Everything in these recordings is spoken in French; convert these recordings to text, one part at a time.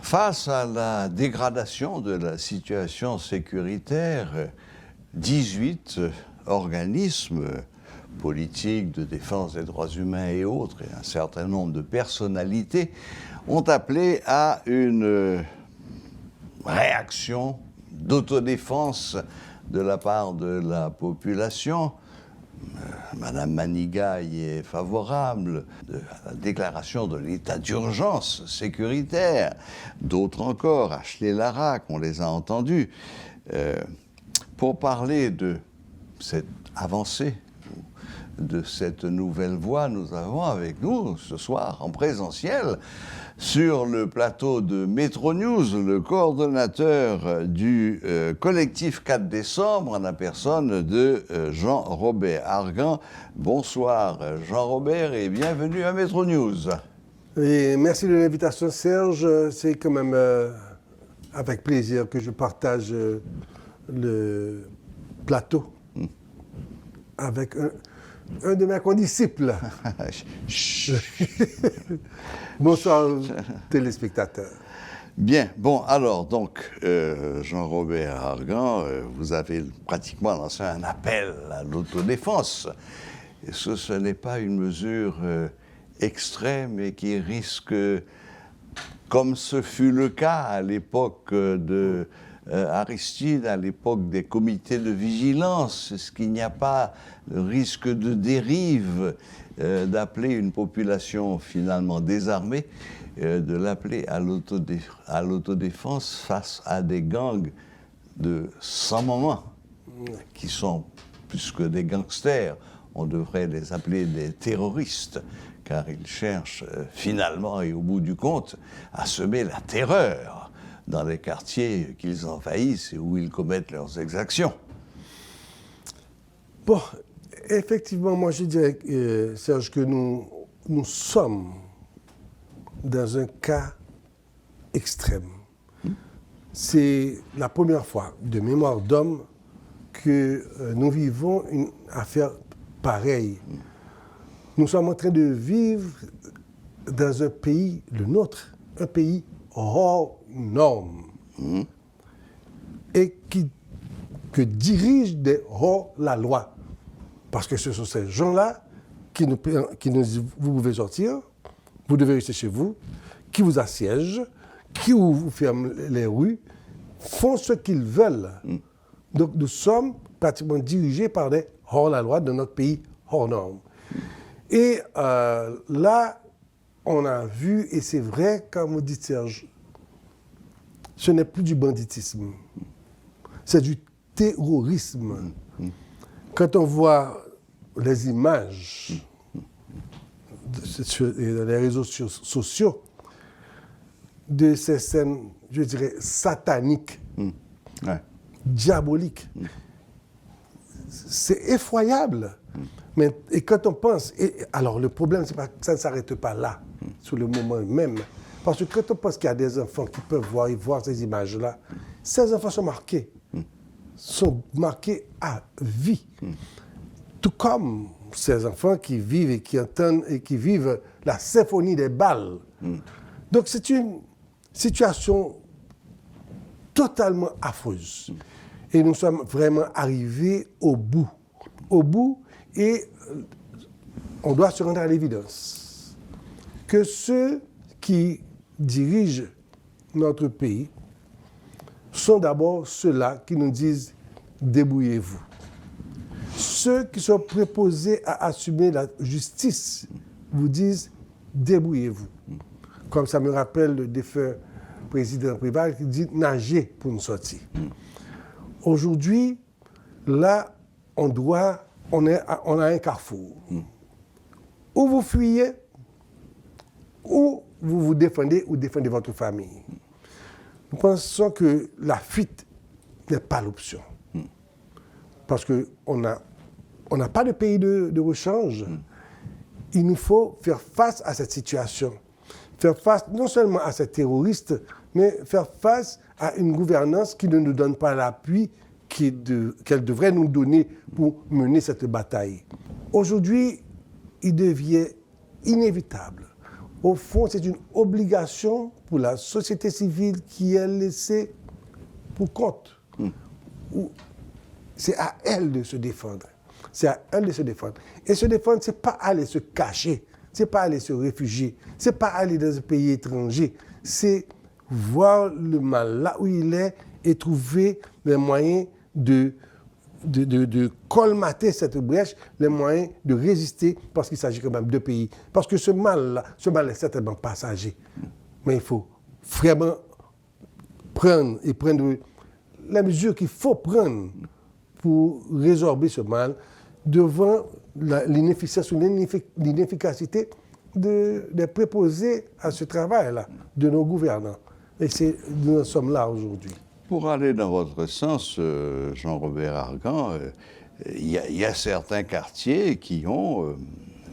Face à la dégradation de la situation sécuritaire, 18 organismes politiques de défense des droits humains et autres, et un certain nombre de personnalités, ont appelé à une réaction d'autodéfense de la part de la population. Madame Maniga y est favorable, à la déclaration de l'état d'urgence sécuritaire. D'autres encore, Ashley Larac, on les a entendus. Pour parler de cette avancée, de cette nouvelle voie, nous avons avec nous ce soir en présentiel sur le plateau de Métro News le coordonnateur du collectif 4 décembre en la personne de Jean-Robert Argan. Bonsoir Jean-Robert et bienvenue à Métro News. Et merci de l'invitation Serge, c'est quand même avec plaisir que je partage le plateau avec un de mes condisciples. Bonsoir, téléspectateurs. Bien, bon, alors, donc, Jean-Robert Argan, vous avez pratiquement lancé un appel à l'autodéfense. Et ce n'est pas une mesure extrême et qui risque, comme ce fut le cas à l'époque de Aristide, à l'époque des comités de vigilance, est-ce qu'il n'y a pas le risque de dérive d'appeler une population finalement désarmée, de l'appeler à l'autodéfense face à des gangs de sans moment, qui sont plus que des gangsters, on devrait les appeler des terroristes, car ils cherchent finalement et au bout du compte à semer la terreur dans les quartiers qu'ils envahissent et où ils commettent leurs exactions. Bon, effectivement, moi je dirais, Serge, que nous sommes dans un cas extrême. C'est la première fois, de mémoire d'homme, que nous vivons une affaire pareille. Nous sommes en train de vivre dans un pays, le nôtre, un pays hors normes, et que dirigent des hors-la-loi. Parce que ce sont ces gens-là qui nous disent « vous pouvez sortir, vous devez rester chez vous », qui vous assiègent, qui vous ferment les rues, font ce qu'ils veulent. Donc nous sommes pratiquement dirigés par des hors-la-loi de notre pays hors normes. Et là, on a vu, et c'est vrai, comme vous dites Serge, ce n'est plus du banditisme, c'est du terrorisme. Quand on voit les images sur les réseaux sociaux de ces scènes, je dirais, sataniques, diaboliques, c'est effroyable. Et quand on pense, alors le problème, c'est pas que ça ne s'arrête pas là, sur le moment même. Parce que quand on pense qu'il y a des enfants qui peuvent voir ces images-là, ces enfants sont marqués à vie. Tout comme ces enfants qui vivent et qui entendent et qui vivent la symphonie des balles. Donc c'est une situation totalement affreuse. Et nous sommes vraiment arrivés au bout. Au bout, et on doit se rendre à l'évidence que ceux qui dirigent notre pays sont d'abord ceux-là qui nous disent « débrouillez-vous ». Ceux qui sont préposés à assumer la justice vous disent « débrouillez-vous ». Comme ça me rappelle le défunt président Préval qui dit « nagez pour nous sortir ». Aujourd'hui, là, on a un carrefour. Ou vous fuyez, ou vous vous défendez ou défendez votre famille. Nous pensons que la fuite n'est pas l'option. Parce qu'on n'a pas de pays de rechange. Il nous faut faire face à cette situation. Faire face non seulement à ces terroristes, mais faire face à une gouvernance qui ne nous donne pas l'appui qu'elle devrait nous donner pour mener cette bataille. Aujourd'hui, il devient inévitable, au fond, c'est une obligation pour la société civile qui est laissée pour compte. C'est à elle de se défendre. C'est à elle de se défendre. Et se défendre, ce n'est pas aller se cacher, ce n'est pas aller se réfugier, ce n'est pas aller dans un pays étranger. C'est voir le mal là où il est et trouver les moyens de colmater cette brèche, les moyens de résister, parce qu'il s'agit quand même de pays. Parce que ce mal est certainement passager. Mais il faut vraiment prendre les mesures qu'il faut prendre pour résorber ce mal devant l'inefficience ou l'inefficacité des préposés à ce travail-là, de nos gouvernants. Et nous en sommes là aujourd'hui. Pour aller dans votre sens, Jean-Robert Argan, il y a certains quartiers qui ont,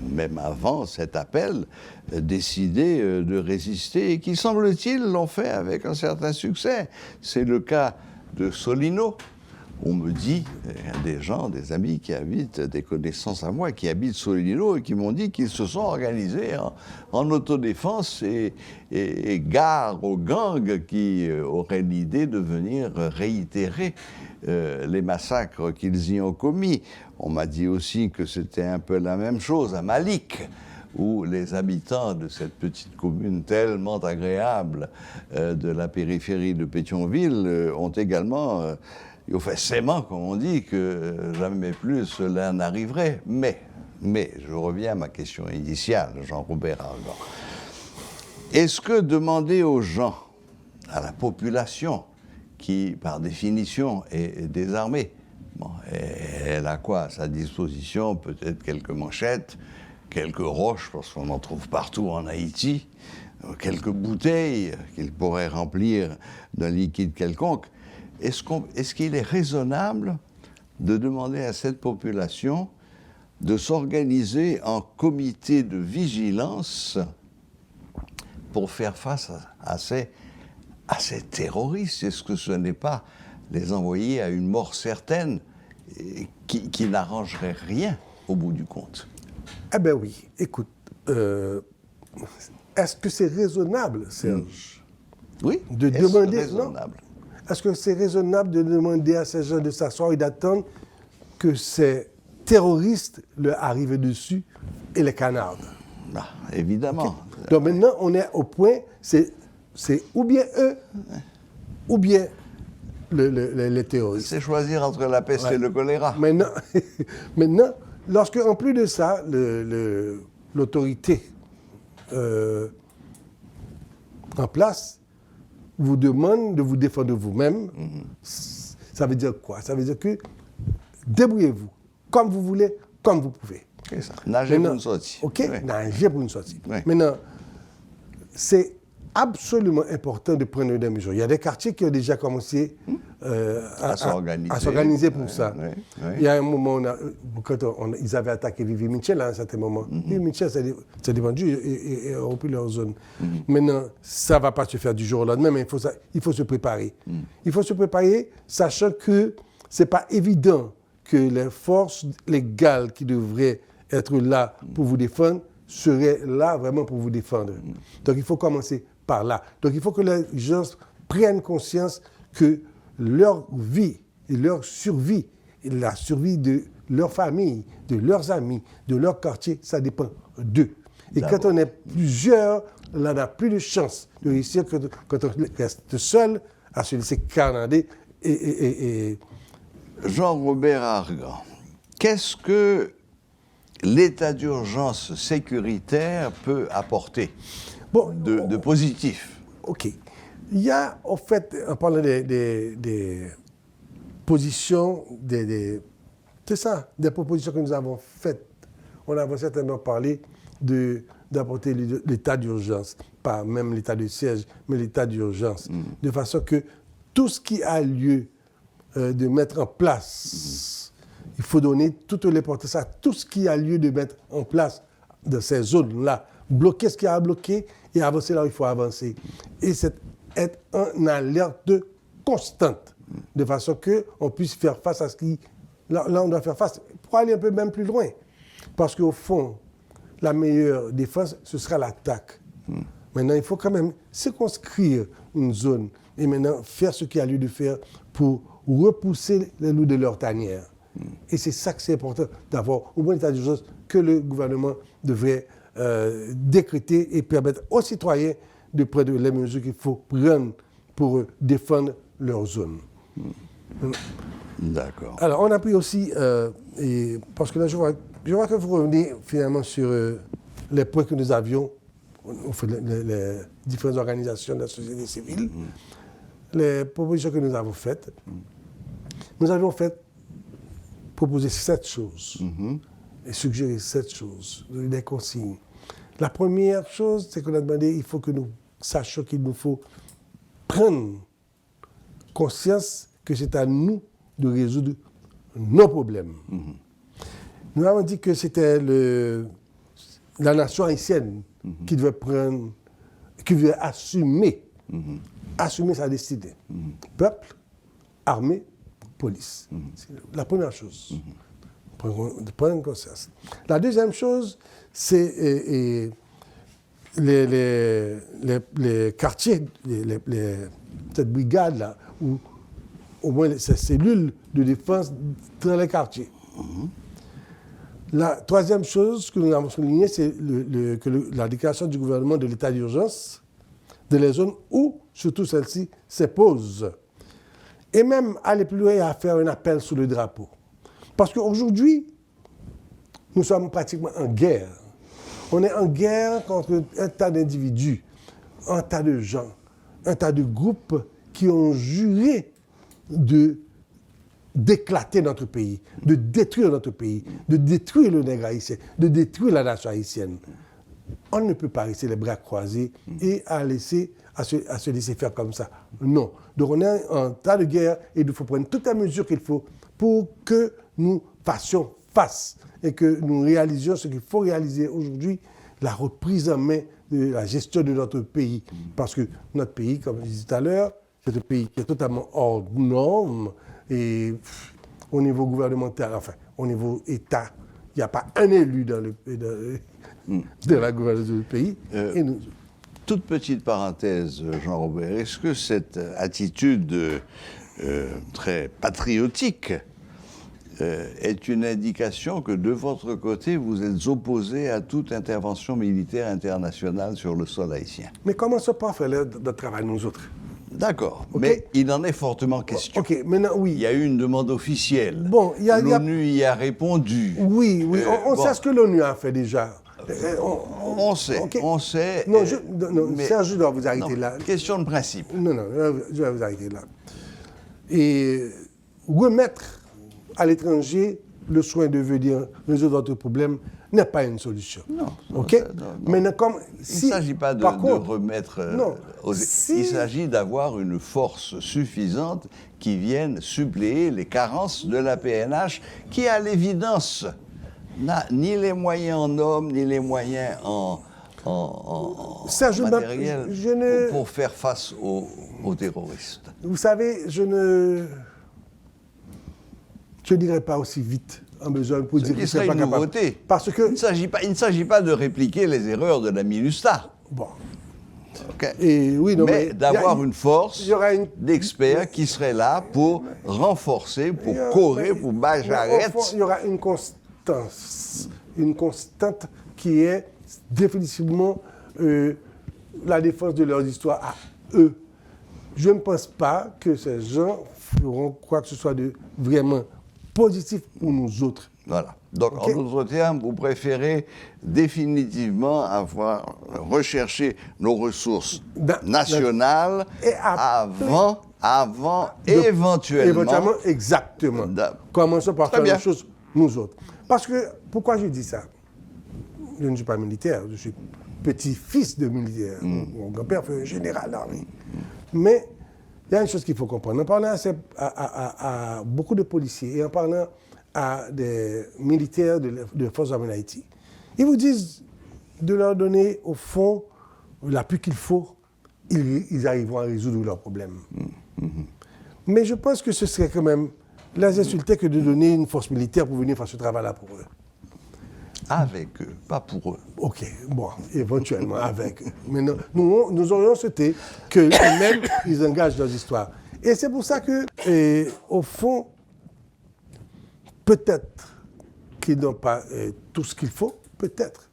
même avant cet appel, décidé de résister et qui, semble-t-il, l'ont fait avec un certain succès. C'est le cas de Solino. On me dit, il y a des gens, des amis qui habitent, des connaissances à moi, qui habitent Solino et qui m'ont dit qu'ils se sont organisés en autodéfense et gare aux gangs qui auraient l'idée de venir réitérer les massacres qu'ils y ont commis. On m'a dit aussi que c'était un peu la même chose à Malik, où les habitants de cette petite commune tellement agréable de la périphérie de Pétionville ont également... Ils ont fait sément, comme on dit, que jamais plus cela n'arriverait. Mais, je reviens à ma question initiale, Jean-Robert Argan. Est-ce que demander aux gens, à la population, qui, par définition, est désarmée, elle a quoi à sa disposition? Peut-être quelques manchettes, quelques roches, parce qu'on en trouve partout en Haïti, quelques bouteilles qu'il pourrait remplir d'un liquide quelconque. Est-ce qu'il est raisonnable de demander à cette population de s'organiser en comité de vigilance pour faire face à ces terroristes? Est-ce que ce n'est pas les envoyer à une mort certaine qui n'arrangerait rien au bout du compte? Eh bien oui, écoute, est-ce que c'est raisonnable, Serge, Oui, de demander... raisonnable? Est-ce que c'est raisonnable de demander à ces gens de s'asseoir et d'attendre que ces terroristes leur arrivent dessus et les canardent? Ah, évidemment. Okay. Donc maintenant, on est au point, c'est ou bien eux, ou bien les terroristes. C'est choisir entre la peste et le choléra. Maintenant, lorsque, en plus de ça, l'autorité en place vous demande de vous défendre vous-même, ça veut dire quoi? Ça veut dire que débrouillez-vous, comme vous voulez, comme vous pouvez. C'est ça. Nagez pour une sortie. OK? Oui. Nagez pour une sortie. Oui. Maintenant, c'est absolument important de prendre des mesures. Il y a des quartiers qui ont déjà commencé à s'organiser pour ça. Oui, oui. Il y a un moment, ils avaient attaqué Vivi Mitchell à un certain moment. Vivi Mitchell s'est défendu et a repris leur zone. Maintenant, ça ne va pas se faire du jour au lendemain, mais il faut se préparer. Il faut se préparer, sachant que ce n'est pas évident que les forces légales qui devraient être là pour vous défendre seraient là vraiment pour vous défendre. Donc, il faut commencer par là. Donc, il faut que les gens prennent conscience que leur vie et leur survie, et la survie de leur famille, de leurs amis, de leur quartier, ça dépend d'eux. Et quand on est plusieurs, on n'a plus de chance de réussir que quand on reste seul à se laisser canarder et... Jean-Robert Argan, qu'est-ce que l'état d'urgence sécuritaire peut apporter de positif? OK. Il y a, en fait, en parlant des positions, c'est ça, des propositions que nous avons faites. On a certainement parlé d'apporter l'état d'urgence, pas même l'état de siège, mais l'état d'urgence, de façon que tout ce qui a lieu de mettre en place, il faut donner toute l'importance à tout ce qui a lieu de mettre en place dans ces zones-là. Bloquer ce qui a bloqué et avancer là où il faut avancer. Et c'est être en alerte constante, de façon qu'on puisse faire face à ce qui... Là, on doit faire face pour aller un peu même plus loin. Parce qu'au fond, la meilleure défense, ce sera l'attaque. Maintenant, il faut quand même circonscrire une zone et maintenant faire ce qu'il y a lieu de faire pour repousser les loups de leur tanière. Et c'est ça que c'est important d'avoir au moins l'état d'urgence que le gouvernement devrait décréter et permettre aux citoyens de prendre les mesures qu'il faut prendre pour défendre leur zone. D'accord. Alors, on a pris aussi, et parce que là, je vois que vous revenez finalement sur les points que nous avions, les différentes organisations de la société civile, les propositions que nous avons faites. Nous avions proposé 7 choses et suggéré 7 choses, des consignes. La première chose, c'est qu'on a demandé, il faut que nous sachions qu'il nous faut prendre conscience que c'est à nous de résoudre nos problèmes. Nous avons dit que c'était la nation haïtienne qui devait prendre, qui devait assumer sa destinée. Peuple, armée, police. C'est la première chose. Prendre conscience. La deuxième chose, c'est les quartiers, cette brigade-là, ou au moins ces cellules de défense dans les quartiers. La troisième chose que nous avons soulignée, c'est la déclaration du gouvernement de l'état d'urgence dans les zones où, surtout celle-ci, s'impose. Et même aller plus loin et à faire un appel sous le drapeau. Parce qu'aujourd'hui, nous sommes pratiquement en guerre. On est en guerre contre un tas d'individus, un tas de gens, un tas de groupes qui ont juré d'éclater notre pays, de détruire notre pays, de détruire le nègre haïtien, de détruire la nation haïtienne. On ne peut pas rester les bras croisés et à se laisser faire comme ça. Non. Donc on est en tas de guerre et il faut prendre toutes les mesures qu'il faut pour que nous fassions face et que nous réalisions ce qu'il faut réaliser aujourd'hui, la reprise en main de la gestion de notre pays. Parce que notre pays, comme je disais tout à l'heure, c'est un pays qui est totalement hors norme et au niveau gouvernemental, enfin, au niveau État, il n'y a pas un élu dans la gouvernance du pays. Toute petite parenthèse, Jean-Robert, est-ce que cette attitude très patriotique est une indication que de votre côté, vous êtes opposé à toute intervention militaire internationale sur le sol haïtien? Mais commençons par faire notre travail, nous autres. D'accord, Okay. mais il en est fortement question. OK, maintenant, oui. Il y a eu une demande officielle. Bon, l'ONU y a répondu. Oui, on sait ce que l'ONU a fait déjà. On sait, okay. on sait. Non, Serge, je dois vous arrêter non, là. Question de principe. Non, je vais vous arrêter là. Et remettre à l'étranger le soin de venir résoudre votre problème n'est pas une solution. Non. OK? Non. Maintenant, comme il ne s'agit pas de remettre... Il s'agit d'avoir une force suffisante qui vienne suppléer les carences de la PNH qui, à l'évidence, n'a ni les moyens en hommes, ni les moyens en matériel pour faire face aux terroristes. Vous savez, je ne dirais pas aussi vite en besoin pour dire que c'est pas capable. Nouveauté. Parce que il ne s'agit pas de répliquer les erreurs de la MINUSTAH. Bon. Okay. Et oui, non, mais d'avoir une force d'experts qui serait là pour renforcer, pour correr, pour bajarette. Il y aura une constante qui est définitivement la défense de leur histoire à eux. Je ne pense pas que ces gens feront quoi que ce soit de vraiment positif pour nous autres. Voilà. Donc, okay. En d'autres termes, vous préférez définitivement avoir recherché nos ressources nationales avant éventuellement... Exactement. Commençons par faire les choses, nous autres. Parce que, pourquoi je dis ça? Je ne suis pas militaire, je suis petit-fils de militaire. Mon grand-père fait un général d'armée. Mais il y a une chose qu'il faut comprendre. En parlant à beaucoup de policiers et en parlant à des militaires de forces armées d'Haïti, ils vous disent de leur donner, au fond, l'appui qu'il faut, ils arriveront à résoudre leurs problèmes. Mais je pense que ce serait quand même les insulter que de donner une force militaire pour venir faire ce travail-là pour eux. Avec eux, pas pour eux. OK, bon, éventuellement avec eux. Mais nous aurions souhaité qu'eux-mêmes, ils engagent leurs histoires. Et c'est pour ça que, au fond, peut-être qu'ils n'ont pas tout ce qu'il faut, peut-être.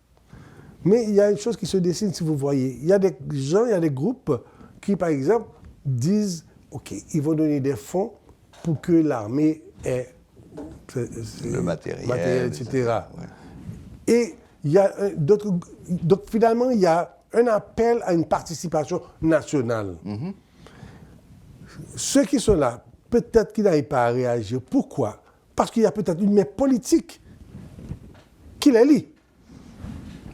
Mais il y a une chose qui se dessine, si vous voyez. Il y a des gens, il y a des groupes qui, par exemple, disent, OK, ils vont donner des fonds pour que l'armée ait le matériel, etc. Ouais. Et il y a d'autres. Donc finalement, il y a un appel à une participation nationale. Ceux qui sont là, peut-être qu'ils n'arrivent pas à réagir. Pourquoi? Parce qu'il y a peut-être une main politique qui les lie.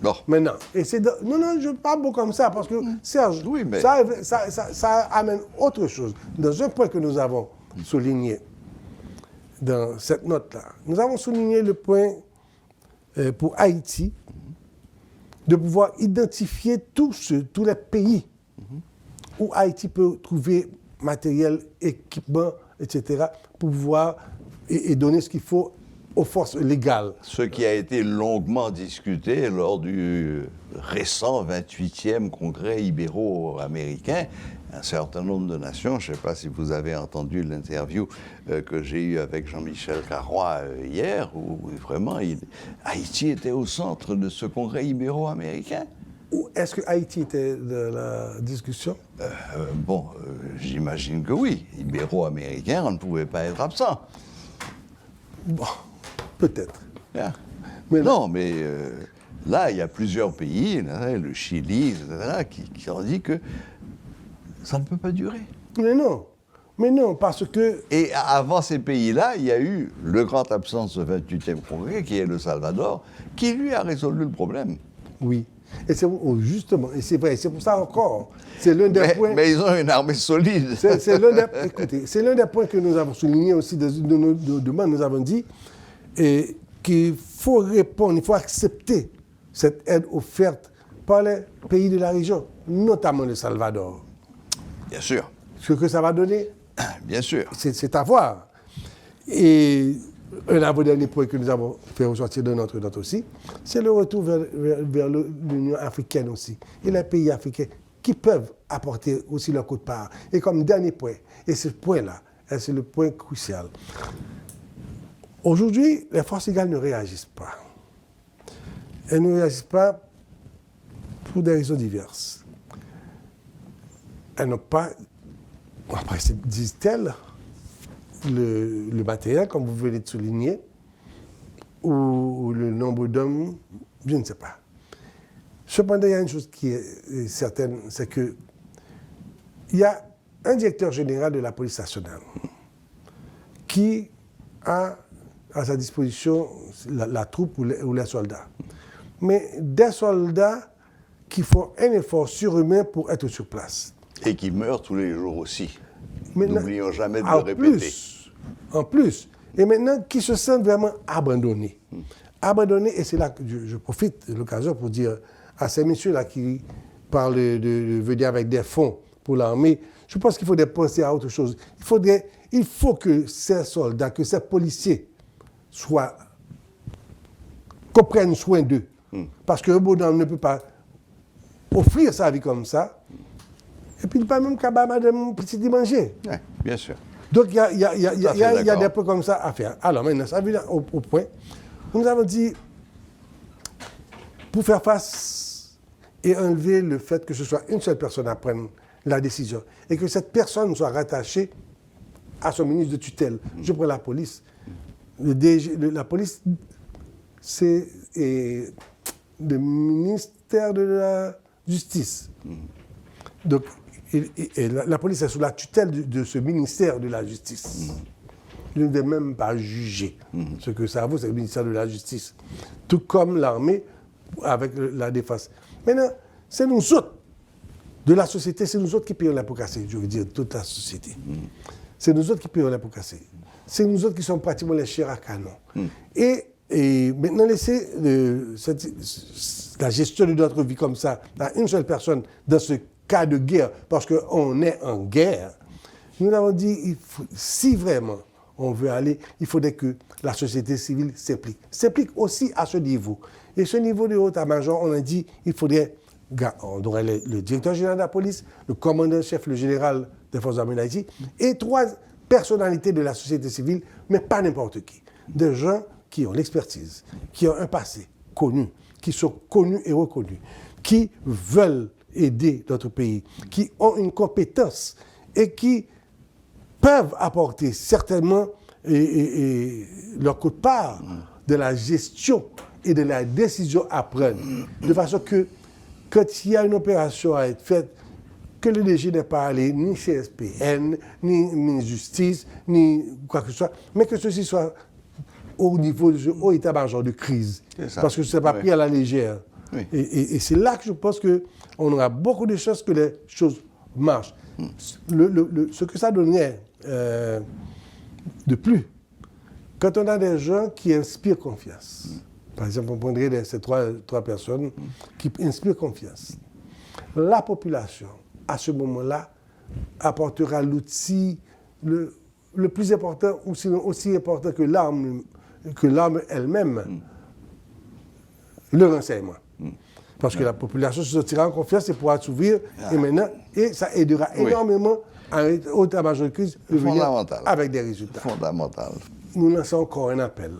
Bon. Maintenant. Et non, je parle beaucoup comme ça, parce que, Serge, Oui, mais... ça amène autre chose. Dans un point que nous avons souligné, dans cette note-là, nous avons souligné le point pour Haïti, de pouvoir identifier tous les pays où Haïti peut trouver matériel, équipement, etc., pour pouvoir et donner ce qu'il faut aux forces légales. Ce qui a été longuement discuté lors du récent 28e congrès ibéro-américain. Un certain nombre de nations, je ne sais pas si vous avez entendu l'interview que j'ai eue avec Jean-Michel Carrois hier, où vraiment Haïti était au centre de ce congrès ibéro-américain. Est-ce que Haïti était de la discussion? J'imagine que oui. Ibéro-américain, on ne pouvait pas être absent. Bon, peut-être. Yeah. Mais non, mais là, il y a plusieurs pays, là, le Chili, etc., qui ont dit que ça ne peut pas durer. Mais non, parce que... Et avant ces pays-là, il y a eu le grand absent de ce 28e congrès, qui est le Salvador, qui lui a résolu le problème. Oui. Et c'est justement, et c'est vrai, c'est pour ça encore, c'est l'un des points... Mais ils ont une armée solide. C'est l'un des points que nous avons souligné aussi de nos demandes. Nous avons dit qu'il faut répondre, il faut accepter cette aide offerte par les pays de la région, notamment le Salvador. Bien sûr. Ce que ça va donner, bien sûr, c'est à voir. Et un avant-dernier point que nous avons fait ressortir de notre note aussi, c'est le retour vers l'Union africaine aussi. Et les pays africains qui peuvent apporter aussi leur quote-part. Et comme dernier point, et ce point-là, c'est le point crucial. Aujourd'hui, les forces légales ne réagissent pas. Elles ne réagissent pas pour des raisons diverses. Elles n'ont pas, après, disent-elles, le matériel, comme vous venez de souligner, ou le nombre d'hommes, je ne sais pas. Cependant, il y a une chose qui est certaine, c'est qu'il y a un directeur général de la police nationale qui a à sa disposition la troupe ou les soldats. Mais des soldats qui font un effort surhumain pour être sur place. Et qui meurent tous les jours aussi. N'oublions jamais de le répéter. En plus. Et maintenant, qui se sentent vraiment abandonnés. Abandonnés, et c'est là que je profite de l'occasion pour dire à ces messieurs-là qui parlent de venir avec des fonds pour l'armée, je pense qu'il faut penser à autre chose. Il faut que ces soldats, que ces policiers qu'on prenne soin d'eux. Parce qu'un bonhomme ne peut pas offrir sa vie comme ça, et puis il ne peut pas même qu'à madame petit manger. Oui, bien sûr. Donc il y a des points comme ça à faire. Alors maintenant, ça vient au point. Nous avons dit, pour faire face et enlever le fait que ce soit une seule personne à prendre la décision, et que cette personne soit rattachée à son ministre de tutelle. Je prends la police. La police, c'est le ministère de la Justice. Donc, la police est sous la tutelle de ce ministère de la Justice. Je ne vais même pas juger. Ce que ça vaut, c'est le ministère de la Justice. Tout comme l'armée avec la défense. Maintenant, c'est nous autres, de la société, c'est nous autres qui payons l'impôt cassé, je veux dire, toute la société. C'est nous autres qui payons l'impôt cassé. C'est nous autres qui sommes pratiquement les chairs à canon. Et maintenant, laisser la gestion de notre vie comme ça à une seule personne dans ce cas de guerre, parce qu'on est en guerre, nous avons dit, si vraiment on veut aller, il faudrait que la société civile s'implique. S'implique aussi à ce niveau. Et ce niveau de haut état-major, on a dit il faudrait, on aurait le directeur général de la police, le commandant-chef, le général des forces armées d'Haïti, et 3 personnalités de la société civile, mais pas n'importe qui. Des gens qui ont l'expertise, qui ont un passé connu, qui sont connus et reconnus, qui veulent aider notre pays, qui ont une compétence et qui peuvent apporter certainement leur quote-part de la gestion et de la décision à prendre. De façon que, quand il y a une opération à être faite, que le DG n'est pas allé ni chez SPN, ni justice, ni quoi que ce soit, mais que ceci soit au niveau du haut état-major de crise. Parce que ce n'est pas pris à la légère. Oui. Et c'est là que je pense qu'on aura beaucoup de chances que les choses marchent. Ce que ça donnerait de plus, quand on a des gens qui inspirent confiance, par exemple, on prendrait ces trois personnes qui inspirent confiance, la population, à ce moment-là, apportera l'outil le plus important, ou sinon aussi important que l'arme elle-même, le renseignement. Parce que la population se sentira en confiance et pourra s'ouvrir, et ça aidera énormément à au état-major de crise de venir avec des résultats. Fondamental. Nous lançons encore un appel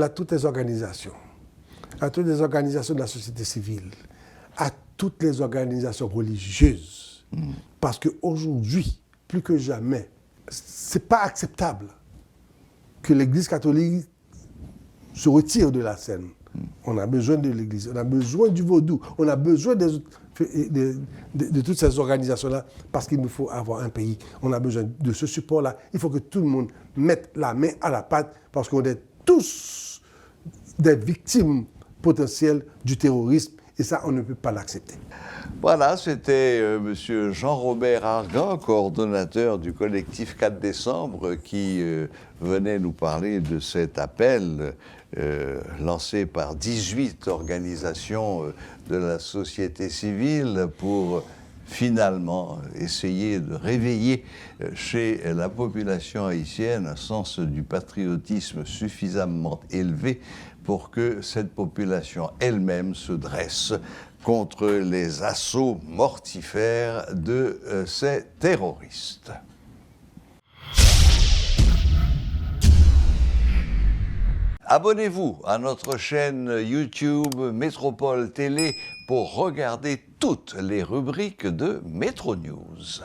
à toutes les organisations de la société civile, à toutes les organisations religieuses, parce qu'aujourd'hui, plus que jamais, ce n'est pas acceptable que l'Église catholique se retire de la scène. On a besoin de l'Église, on a besoin du vaudou, on a besoin de toutes ces organisations-là, parce qu'il nous faut avoir un pays. On a besoin de ce support-là. Il faut que tout le monde mette la main à la pâte, parce qu'on est tous des victimes potentielles du terrorisme, et ça, on ne peut pas l'accepter. Voilà, c'était M. Jean-Robert Argan, coordonnateur du collectif 4 décembre, qui venait nous parler de cet appel lancé par 18 organisations de la société civile pour finalement essayer de réveiller chez la population haïtienne un sens du patriotisme suffisamment élevé pour que cette population elle-même se dresse contre les assauts mortifères de ces terroristes. Abonnez-vous à notre chaîne YouTube Métropole Télé pour regarder toutes les rubriques de Métro News.